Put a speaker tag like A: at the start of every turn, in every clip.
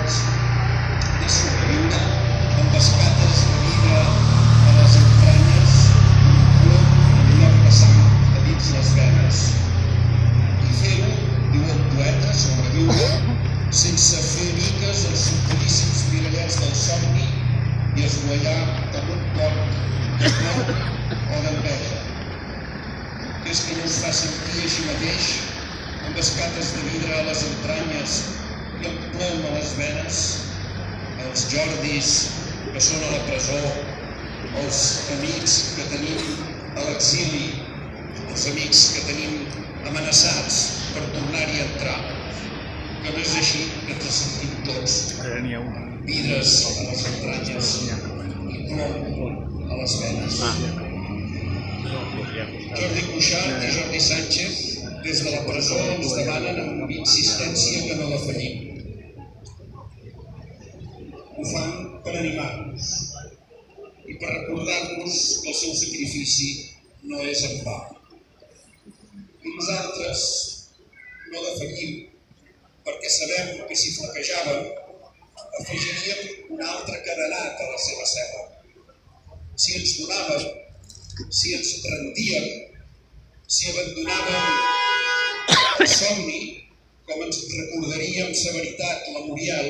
A: mots de sobreviure amb escates de vidre a les entranyes i un plom en lloc de sang a dins les venes. I fer-ho, diu el poeta, sobreviure, sense fer miques els subtilíssims mirallets del somni i esguallar com un porc de plor o d'enveja. És que no us fa sentir així mateix, amb escates de vidre a les entranyes i el plom a les venes, els Jordis que són a la presó, els amics que tenim a l'exili, els amics que tenim amenaçats per tornar-hi a entrar, que no és així que ens sentim tots, vidres a les entranyes i plom a les venes. Jordi Cuixart i Jordi Sánchez, des de la presó, ens demanen amb insistència que no defallim. Ho fan per animar-nos i per recordar-nos que el seu sacrifici no és en va. I nosaltres no defallim perquè sabem que si flaquejàvem afegiríem un altre cadenat a la seva cel·la. Si ens donàvem, si ens rendíem, si abandonàvem el somni, com ens recordaria amb severitat la Muriel,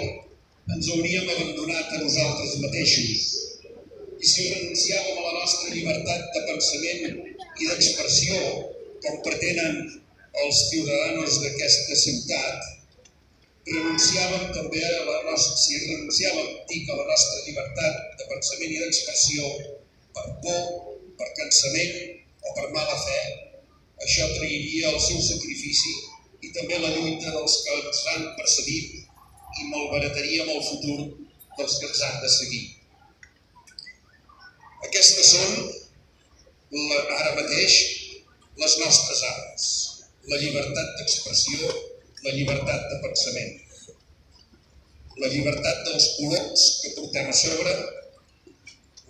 A: ens hauríem abandonat a nosaltres mateixos. I si renunciàvem a la nostra llibertat de pensament i d'expressió, com pretenen els ciutadans d'aquesta ciutat, renunciàvem també a la nostra llibertat de pensament i d'expressió per por, per cansament o per mala fe, això trairia el seu sacrifici i també la lluita dels que ens han precedit i malbarataríem el futur dels que ens han de seguir. Aquestes són ara mateix les nostres armes: la llibertat d'expressió, la llibertat de pensament, la llibertat dels coloms que portem a sobre,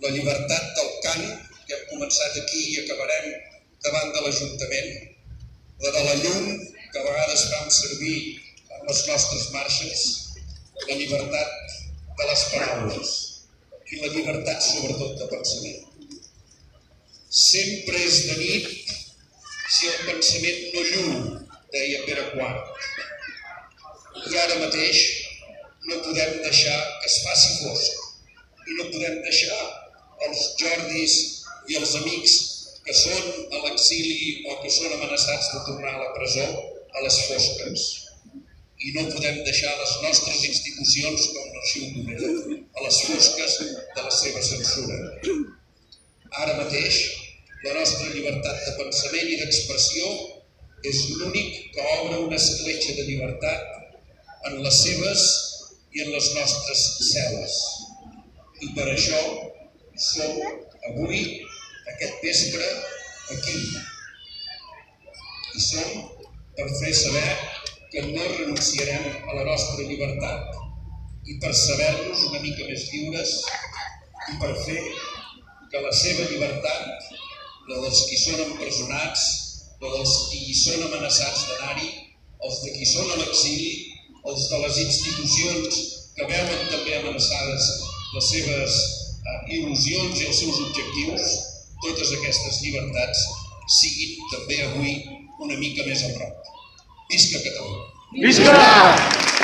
A: la llibertat del cant que hem començat aquí i acabarem davant de l'Ajuntament, la de la llum que a vegades fem servir en les nostres marxes, la llibertat de les paraules i la llibertat sobretot de pensament. Sempre és de nit si el pensament no llum, deia Pere IV. I ara mateix no podem deixar que es faci fosc i no podem deixar els Jordis i els amics que són a l'exili o que són amenaçats de tornar a la presó a les fosques. I no podem deixar les nostres institucions com l'Arxiu Domènech a les fosques de la seva censura. Ara mateix, la nostra llibertat de pensament i d'expressió és l'únic que obre una escletxa de llibertat en les seves i en les nostres cel·les. I per això som avui, aquest vespre, aquí. I som per fer saber que no renunciarem a la nostra llibertat i per saber-nos una mica més lliures i per fer que la seva llibertat, la dels qui són empresonats, la dels qui són amenaçats d'anar-hi, els de qui són a l'exili, els de les institucions que veuen també amenaçades les seves il·lusions i els seus objectius, totes aquestes llibertats siguin també avui una mica més a prop. Visca Catalunya!
B: Visca!